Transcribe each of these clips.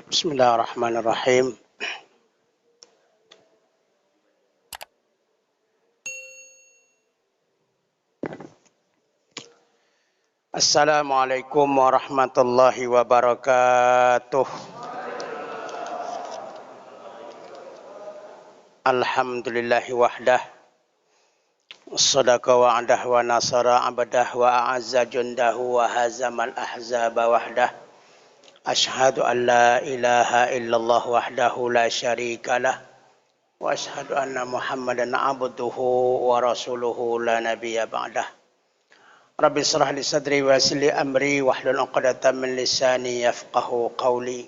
Bismillahirrahmanirrahim. Assalamualaikum warahmatullahi wabarakatuh. Alhamdulillahi wahdah. Sadaqa wa'adah wa nasara abadah wa a'azza jundahu wa hazamal ahzaba wahdah. Ashhadu an la ilaha illallah wahdahu la syarika lah. Wa ashhadu anna Muhammadan abduhu wa rasuluhu la nabiyya ba'dah. Rabbi shrah li sadri wa yassir li amri wahlul 'uqdatam min lisani yafqahu qawli.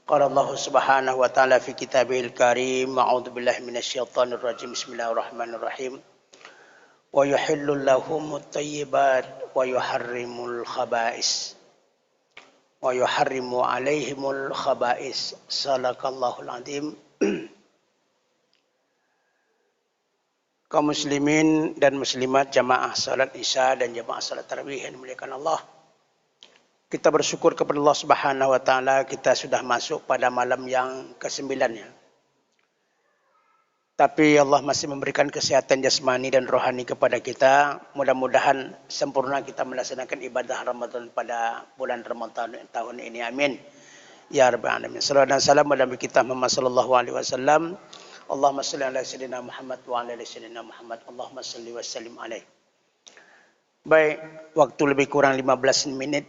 Qala Allah Subhanahu wa ta'ala fi kitabihil karim, a'udzu billahi minasyaitonir rajim. Bismillahirrahmanirrahim. Wa yuhillu lahumut thayyibat wa yuharrimul khaba'is. Wa yuharrimu 'alaihimul khaba'is. Shadaqallahul 'azim. Kaum muslimin dan muslimat, jamaah salat isya dan jamaah salat tarawih yang dimuliakan Allah. Kita bersyukur kepada Allah Subhanahu wa taala, kita sudah masuk pada malam yang ke-9 ya. Tapi Allah masih memberikan kesehatan jasmani dan rohani kepada kita. Mudah-mudahan sempurna kita melaksanakan ibadah Ramadan pada bulan Ramadan tahun ini. Amin. Ya rabbal alamin. Salawat dan salam pada Nabi kita Muhammad sallallahu alaihi wasallam. Allahumma salli ala sayyidina Muhammad wa ala ali sayyidina Muhammad. Allahumma salli wa sallim alaihi. Baik, waktu lebih kurang 15 menit.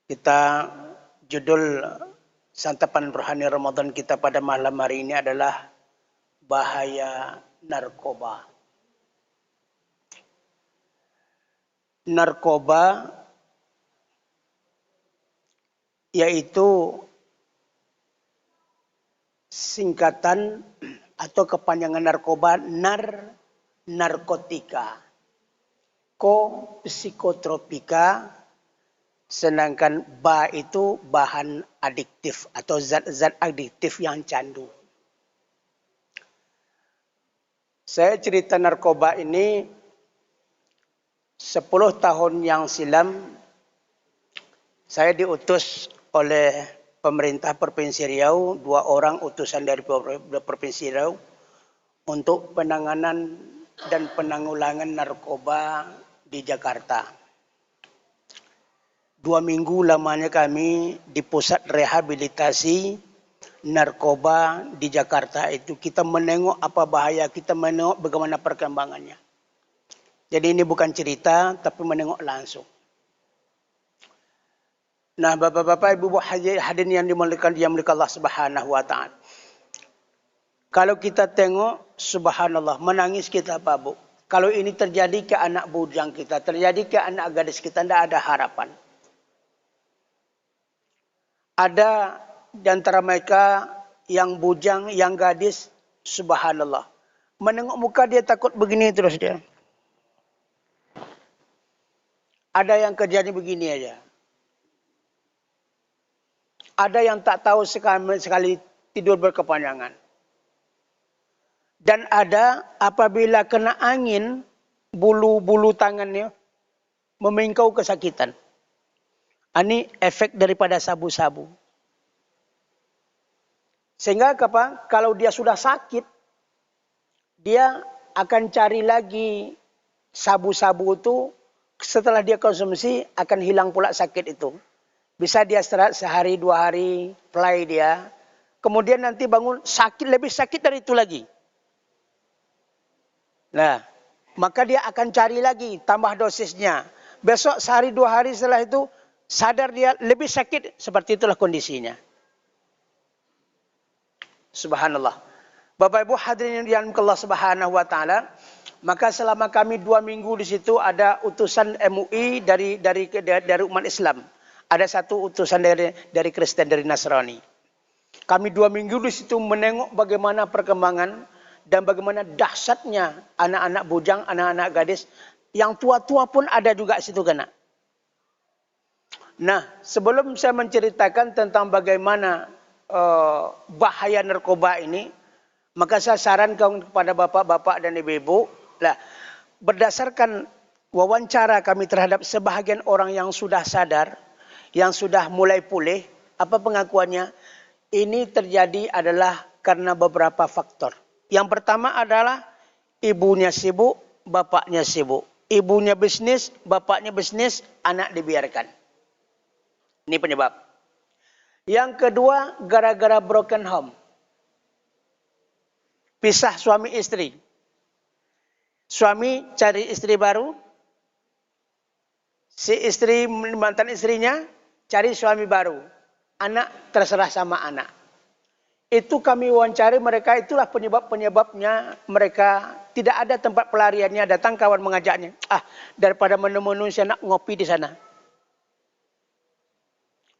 Kita judul santapan rohani Ramadan kita pada malam hari ini adalah bahaya narkoba. Narkoba yaitu singkatan atau kepanjangan narkoba narkotika, psikotropika, sedangkan ba itu bahan adiktif atau zat-zat adiktif yang candu. Saya cerita narkoba ini 10 tahun yang silam saya diutus oleh pemerintah Provinsi Riau, 2 orang utusan dari Provinsi Riau untuk penanganan dan penanggulangan narkoba di Jakarta. 2 minggu lamanya kami di pusat rehabilitasi narkoba di Jakarta itu. Kita menengok apa bahaya, kita menengok bagaimana perkembangannya. Jadi ini bukan cerita, tapi menengok langsung. Nah, bapak-bapak, ibu-ibu hadirin yang dimuliakan Allah Subhanahu wa taala. Kalau kita tengok, subhanallah, menangis kita Pak Bu. Kalau ini terjadi ke anak bujang kita, terjadi ke anak gadis kita, tidak ada harapan. Ada di antara mereka yang bujang, yang gadis, subhanallah. Menengok muka dia takut begini terus dia. Ada yang kerjanya begini aja. Ada yang tak tahu sekali tidur berkepanjangan. Dan ada apabila kena angin, bulu-bulu tangannya memengkau kesakitan. Ini efek daripada sabu-sabu. Sehingga apa? Kalau dia sudah sakit, dia akan cari lagi sabu-sabu itu. Setelah dia konsumsi akan hilang pula sakit itu. Bisa dia istirahat sehari 2 hari, play dia. Kemudian nanti bangun sakit, lebih sakit dari itu lagi. Nah, maka dia akan cari lagi, tambah dosisnya. Besok sehari 2 hari setelah itu, sadar dia lebih sakit. Seperti itulah kondisinya. Subhanallah. Bapak Ibu hadirin yang Allah Subhanahu wa taala, maka selama kami 2 minggu di situ ada utusan MUI dari umat Islam. Ada 1 utusan dari Kristen, dari Nasrani. Kami 2 minggu di situ menengok bagaimana perkembangan dan bagaimana dahsyatnya anak-anak bujang, anak-anak gadis. Yang tua-tua pun ada juga situ kena. Nah, sebelum saya menceritakan tentang bagaimana bahaya narkoba ini, maka saya sarankan kepada bapak-bapak dan ibu-ibu, berdasarkan wawancara kami terhadap sebahagian orang yang sudah sadar, yang sudah mulai pulih, Apa pengakuannya? Ini terjadi adalah karena beberapa faktor. Yang pertama adalah ibunya sibuk, bapaknya sibuk. Ibunya bisnis, bapaknya bisnis, anak dibiarkan. Ini penyebab. Yang kedua, gara-gara broken home. Pisah suami istri. Suami cari istri baru. Si istri, mantan istrinya, cari suami baru. Anak terserah sama anak. Itu kami wawancari mereka, itulah penyebab-penyebabnya mereka tidak ada tempat pelariannya. Datang kawan mengajaknya. Daripada menu-menu si anak ngopi di sana.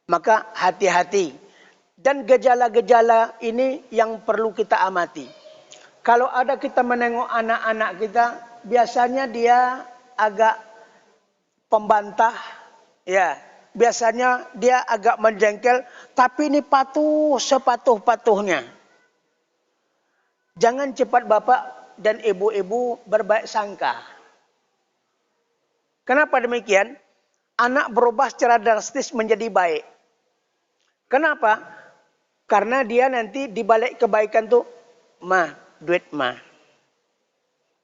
Maka hati-hati. Dan gejala-gejala ini yang perlu kita amati. Kalau ada kita menengok anak-anak kita, biasanya dia agak pembantah. Ya, biasanya dia agak menjengkel, tapi ini patuh sepatuh-patuhnya. Jangan cepat bapak dan ibu-ibu berbaik sangka. Kenapa demikian? Anak berubah secara drastis menjadi baik. Kenapa? Karena dia nanti dibalik kebaikan tuh, duit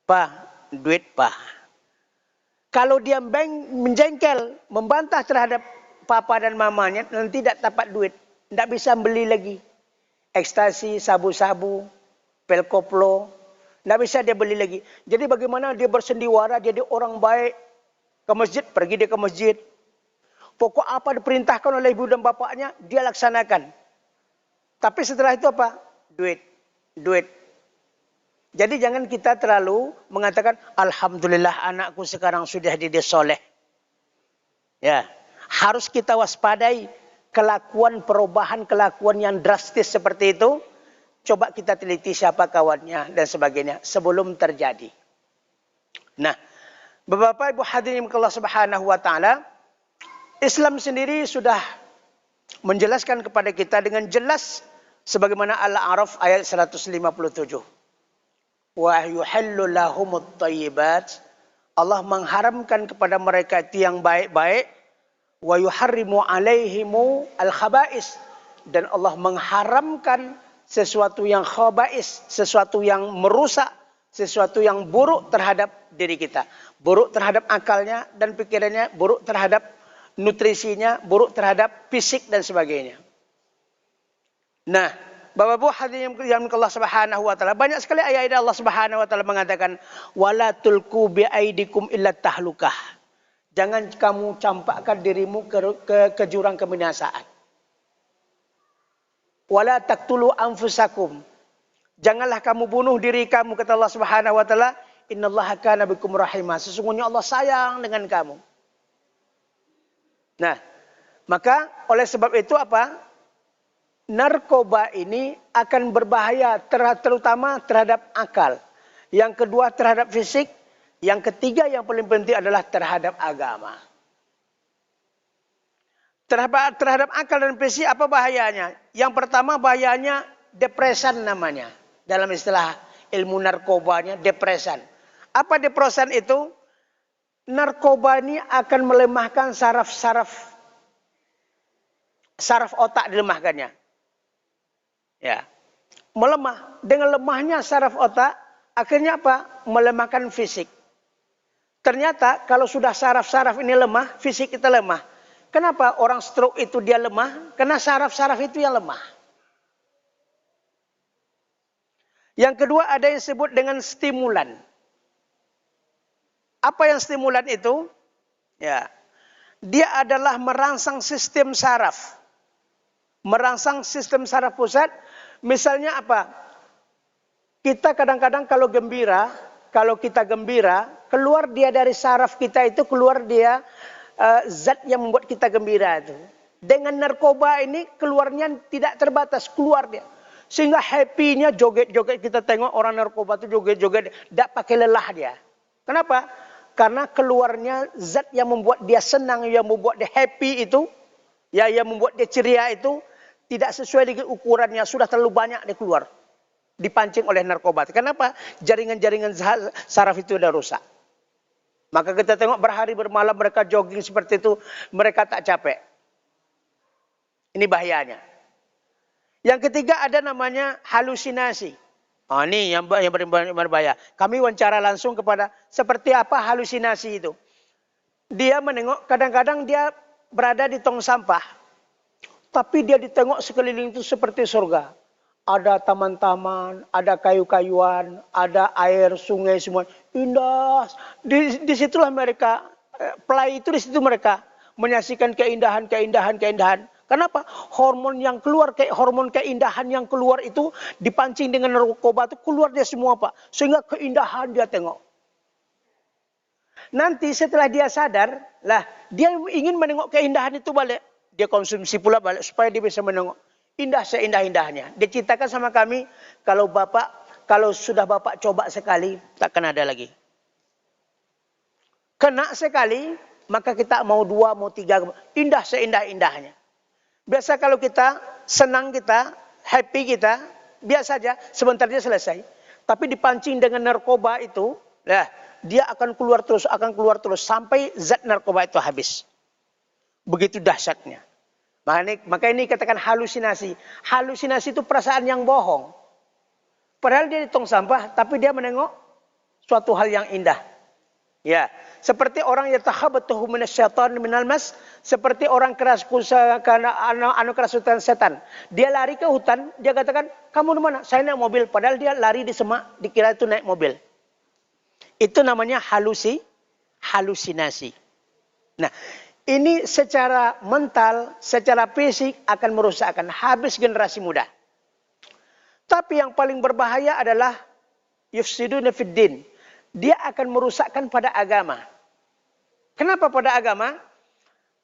pa, duit pa. Kalau dia menjengkel, membantah terhadap papa dan mamanya, nanti tidak dapat duit. Tidak bisa beli lagi. Ekstasi, sabu-sabu, pil koplo. Tidak bisa dia beli lagi. Jadi bagaimana dia bersendiwara, jadi orang baik. Ke masjid, pergi dia ke masjid. Pokok apa diperintahkan oleh ibu dan bapaknya, dia laksanakan. Tapi setelah itu apa? Duit. Jadi jangan kita terlalu mengatakan, Alhamdulillah anakku sekarang sudah dididik soleh. Ya, harus kita waspadai perubahan kelakuan yang drastis seperti itu. Coba kita teliti siapa kawannya dan sebagainya sebelum terjadi. Nah, Bapak Ibu hadirin Allah Subhanahu wa taala, Islam sendiri sudah menjelaskan kepada kita dengan jelas sebagaimana Al-A'raf ayat 157. Wa yuhallu lahumut thayyibat. Allah mengharamkan kepada mereka itu yang baik-baik. Wa yuharrimu alaihimu al-khaba'is. Dan Allah mengharamkan sesuatu yang khaba'is, sesuatu yang merusak, sesuatu yang buruk terhadap diri kita. Buruk terhadap akalnya dan pikirannya, buruk terhadap nutrisinya, buruk terhadap fisik dan sebagainya. Nah, Bapak-Ibu hadirin yang Allah Subhanahu wa taala, banyak sekali ayat-ayat Allah Subhanahu wa taala mengatakan wala tulqu bi aidikum illa tahlukah. Jangan kamu campakkan dirimu ke jurang kebinasaan. Wala taqtulu anfusakum. Janganlah kamu bunuh diri kamu, kata Allah Subhanahu wa taala, innallaha kana bikum rahimah. Sesungguhnya Allah sayang dengan kamu. Nah, maka oleh sebab itu apa? Narkoba ini akan berbahaya terutama terhadap akal. Yang kedua terhadap fisik. Yang ketiga yang paling penting adalah terhadap agama. Terhadap akal dan fisik apa bahayanya? Yang pertama bahayanya depresan namanya. Dalam istilah ilmu narkobanya depresan. Apa depresan itu? Narkoba ini akan melemahkan saraf otak, dilemahkannya. Ya. Melemah. Dengan lemahnya saraf otak, akhirnya apa? Melemahkan fisik. Ternyata kalau sudah saraf-saraf ini lemah, fisik kita lemah. Kenapa orang stroke itu dia lemah? Karena saraf-saraf itu yang lemah. Yang kedua ada yang disebut dengan stimulan. Apa yang stimulan itu? Ya. Dia adalah merangsang sistem saraf. Merangsang sistem saraf pusat. Misalnya apa? Kita kadang-kadang kalau kita gembira, keluar dia dari saraf kita itu, keluar dia zat yang membuat kita gembira itu. Dengan narkoba ini keluarnya tidak terbatas, keluar dia. Sehingga happy-nya joget-joget, kita tengok orang narkoba itu joget-joget, tidak pakai lelah dia. Kenapa? Karena keluarnya zat yang membuat dia senang, yang membuat dia happy itu, ya, yang membuat dia ceria itu, tidak sesuai dengan ukurannya, sudah terlalu banyak dia keluar. Dipancing oleh narkoba. Kenapa? Jaringan-jaringan saraf itu sudah rusak. Maka kita tengok berhari bermalam mereka jogging seperti itu, mereka tak capek. Ini bahayanya. Yang ketiga ada namanya halusinasi. Oh, ini yang berbahaya. Kami wawancara langsung kepada seperti apa halusinasi itu. Dia menengok, kadang-kadang dia berada di tong sampah. Tapi dia ditengok sekeliling itu seperti surga. Ada taman-taman, ada kayu-kayuan, ada air, sungai semua. Indah. Disitulah mereka, pelai itu di situ mereka menyaksikan keindahan. Kenapa? Hormon yang keluar, kayak hormon keindahan yang keluar itu dipancing dengan narkoba itu keluar dia semua, Pak. Sehingga keindahan dia tengok. Nanti setelah dia sadar, lah dia ingin menengok keindahan itu balik. Dia konsumsi pula balik supaya dia bisa menengok. Indah seindah-indahnya. Dia ceritakan sama kami, kalau sudah Bapak coba sekali, takkan ada lagi. Kena sekali, maka kita mau 2, mau 3, indah seindah-indahnya. Biasa kalau kita, senang kita, happy kita, biasa saja, sebentar dia selesai. Tapi dipancing dengan narkoba itu, dia akan keluar terus, sampai zat narkoba itu habis. Begitu dahsyatnya. Maka ini katakan halusinasi. Halusinasi itu perasaan yang bohong. Padahal dia di tong sampah, tapi dia menengok suatu hal yang indah. Ya, seperti orang yang tahabatuhu minasyaitan minal mas, seperti orang keras kusa karena kerasukan setan. Dia lari ke hutan, dia katakan, "Kamu di mana?" "Saya naik mobil." Padahal dia lari di semak, dikira itu naik mobil. Itu namanya halusinasi. Nah, ini secara mental, secara fisik akan merusakkan, habis generasi muda. Tapi yang paling berbahaya adalah yufsiduna fid din. Dia akan merusakkan pada agama. Kenapa pada agama?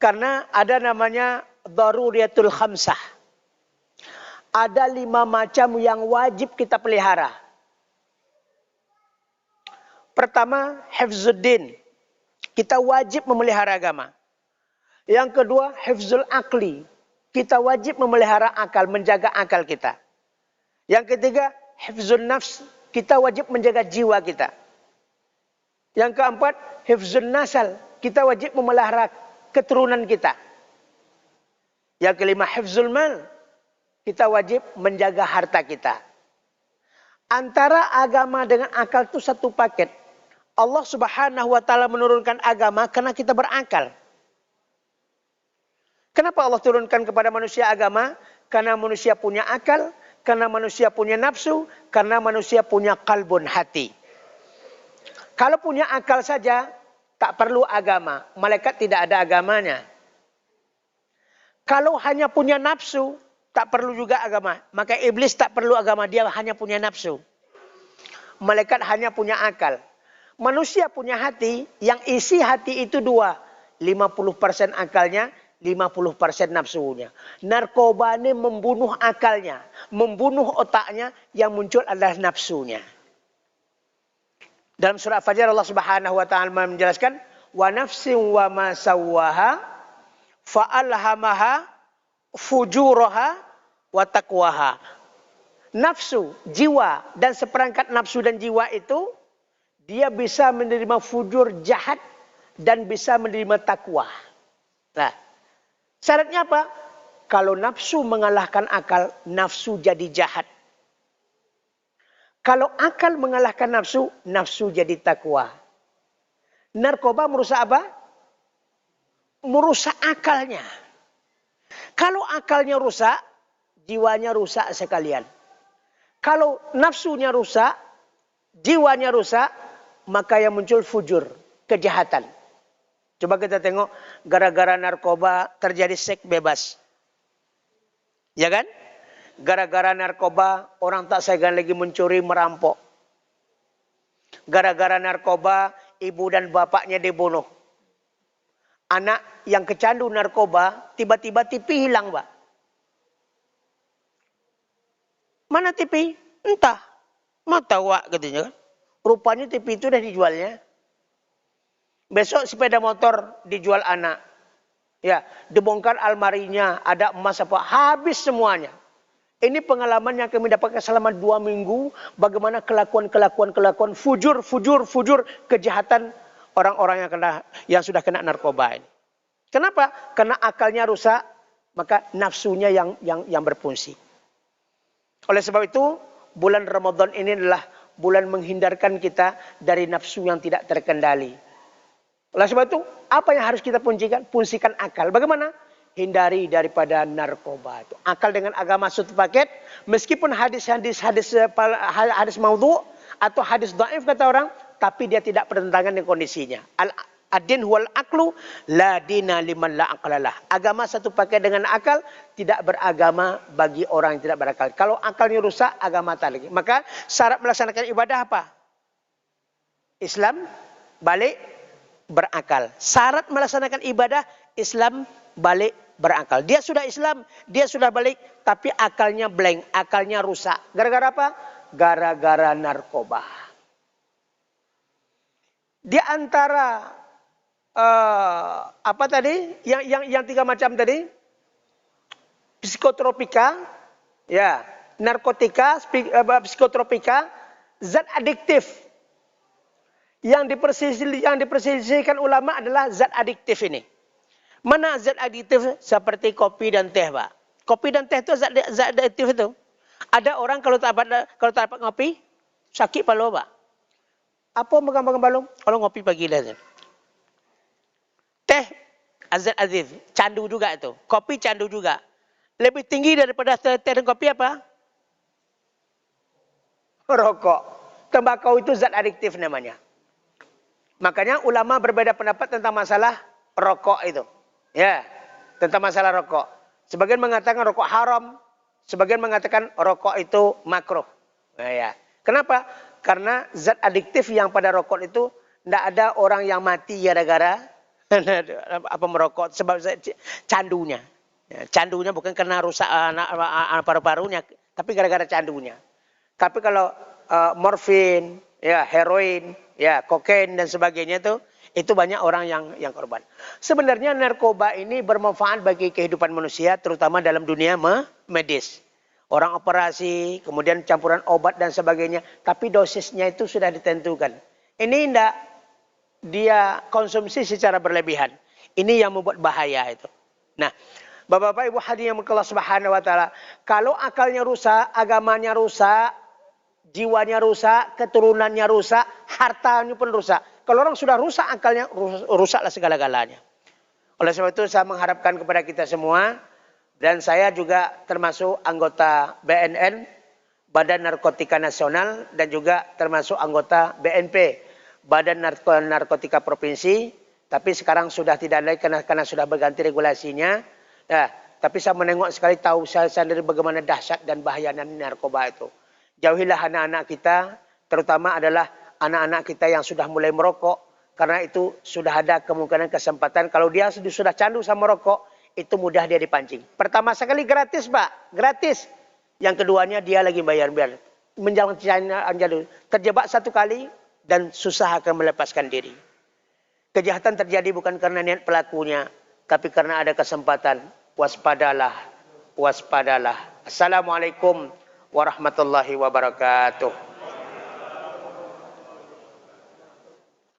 Karena ada namanya daruriyatul khamsah. Ada 5 macam yang wajib kita pelihara. Pertama, hifzuddin. Kita wajib memelihara agama. Yang kedua, hifzul akli. Kita wajib memelihara akal, menjaga akal kita. Yang ketiga, hifzul nafs. Kita wajib menjaga jiwa kita. Yang keempat, hifzul nasal. Kita wajib memelihara keturunan kita. Yang kelima, hifzul mal. Kita wajib menjaga harta kita. Antara agama dengan akal itu satu paket. Allah Subhanahu wa taala menurunkan agama karena kita berakal. Kenapa Allah turunkan kepada manusia agama? Karena manusia punya akal, karena manusia punya nafsu, karena manusia punya kalbun, hati. Kalau punya akal saja, tak perlu agama. Malaikat tidak ada agamanya. Kalau hanya punya nafsu, tak perlu juga agama. Maka iblis tak perlu agama, dia hanya punya nafsu. Malaikat hanya punya akal. Manusia punya hati, yang isi hati itu 2. 50% akalnya, 50% nafsunya. Narkoba ini membunuh akalnya, membunuh otaknya, yang muncul adalah nafsunya. Dalam surah Fajar Allah Subhanahu wa taala menjelaskan, wa nafsin wa ma sawwaha fa alhamaha fujuraha wa taqwaha. Nafsu, jiwa dan seperangkat nafsu dan jiwa itu dia bisa menerima fujur, jahat, dan bisa menerima takwa. Nah, syaratnya apa? Kalau nafsu mengalahkan akal, nafsu jadi jahat. Kalau akal mengalahkan nafsu, nafsu jadi takwa. Narkoba merusak apa? Merusak akalnya. Kalau akalnya rusak, jiwanya rusak sekalian. Kalau nafsunya rusak, jiwanya rusak, maka yang muncul fujur, kejahatan. Coba kita tengok, gara-gara narkoba terjadi seks bebas. Ya kan? Gara-gara narkoba, orang tak segan lagi mencuri, merampok. Gara-gara narkoba, ibu dan bapaknya dibunuh. Anak yang kecandu narkoba, tiba-tiba TV hilang, Pak. Mana TV? Entah. Mata wak katanya kan. Rupanya TV itu udah dijualnya. Besok sepeda motor dijual anak. Ya, dibongkar almarinya, ada emas apa, habis semuanya. Ini pengalaman yang kami dapatkan selama 2 minggu. Bagaimana kelakuan fujur, kejahatan orang-orang yang sudah kena narkoba ini. Kenapa? Karena akalnya rusak, maka nafsunya yang berfungsi. Oleh sebab itu, bulan Ramadan ini adalah bulan menghindarkan kita dari nafsu yang tidak terkendali. Oleh sebab itu, apa yang harus kita fungsikan akal. Bagaimana? Hindari daripada narkoba. Akal dengan agama satu paket, meskipun hadis maudhu atau hadis dhaif kata orang, tapi dia tidak bertentangan dengan kondisinya. Ad-din huwal aklu la dina liman la aqlalah. Agama satu paket dengan akal, tidak beragama bagi orang yang tidak berakal. Kalau akalnya rusak, agama tak lagi. Maka syarat melaksanakan ibadah apa? Islam balik berakal. Syarat melaksanakan ibadah Islam balik berakal. Dia sudah Islam, dia sudah balik, tapi akalnya blank, akalnya rusak. Gara-gara apa? Gara-gara narkoba. Di antara apa tadi? Yang tiga macam tadi? Psikotropika, ya, narkotika, psikotropika, zat adiktif. Yang diperselisihkan ulama adalah zat adiktif ini. Mana zat adiktif? Seperti kopi dan teh, Pak. Kopi dan teh itu zat adiktif itu. Ada orang kalau tak dapat ngopi, sakit palu, Pak. Apa megang balung? Kalau ngopi pagi dah. Teh zat adiktif, candu juga itu. Kopi candu juga. Lebih tinggi daripada teh dan kopi apa? Rokok. Tembakau itu zat adiktif namanya. Makanya ulama berbeda pendapat tentang masalah rokok itu. Ya, tentang masalah rokok. Sebagian mengatakan rokok haram, sebagian mengatakan rokok itu makruh. Nah, ya. Kenapa? Karena zat adiktif yang pada rokok itu tidak ada orang yang mati gara-gara apa merokok, sebab candunya. Ya, candunya bukan karena rusak paru-parunya, tapi gara-gara candunya. Tapi kalau morfin, ya heroin, ya kokain dan sebagainya itu banyak orang yang korban. Sebenarnya narkoba ini bermanfaat bagi kehidupan manusia, terutama dalam dunia medis. Orang operasi, kemudian campuran obat dan sebagainya, tapi dosisnya itu sudah ditentukan. Ini tidak dia konsumsi secara berlebihan. Ini yang membuat bahaya itu. Nah, Bapak-bapak Ibu hadirin yang Allah Subhanahu wa taala, kalau akalnya rusak, agamanya rusak, jiwanya rusak, keturunannya rusak, hartanya pun rusak. Kalau orang sudah rusak akalnya, rusaklah segala-galanya. Oleh sebab itu saya mengharapkan kepada kita semua, dan saya juga termasuk anggota BNN, Badan Narkotika Nasional, dan juga termasuk anggota BNP, Badan Narkotika Provinsi, tapi sekarang sudah tidak lagi karena sudah berganti regulasinya. Ya, tapi saya menengok sekali, tahu saya sendiri bagaimana dahsyat dan bahayanya narkoba itu. Jauhilah anak-anak kita, terutama adalah anak-anak kita yang sudah mulai merokok, karena itu sudah ada kemungkinan kesempatan kalau dia sudah candu sama rokok, itu mudah dia dipancing. Pertama sekali gratis, Pak, gratis. Yang keduanya dia lagi bayar. Menjalankan terjebak satu kali dan susah akan melepaskan diri. Kejahatan terjadi bukan karena niat pelakunya, tapi karena ada kesempatan. Waspadalah, waspadalah. Assalamualaikum warahmatullahi wabarakatuh.